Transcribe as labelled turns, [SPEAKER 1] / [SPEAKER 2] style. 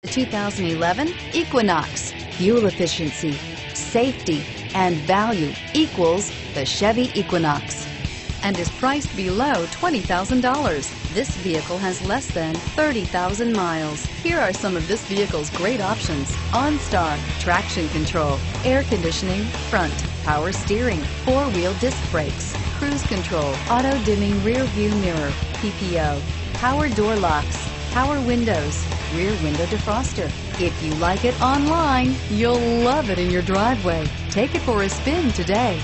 [SPEAKER 1] The 2011 Equinox. Fuel efficiency, safety, and value equals the Chevy Equinox and is priced below $20,000. This vehicle has less than 30,000 miles. Here are some of this vehicle's great options: OnStar, traction control, air conditioning, front, power steering, four-wheel disc brakes, cruise control, auto-dimming rear view mirror, PPO, power door locks, power windows, rear window defroster. If you like it online, you'll love it in your driveway. Take it for a spin today.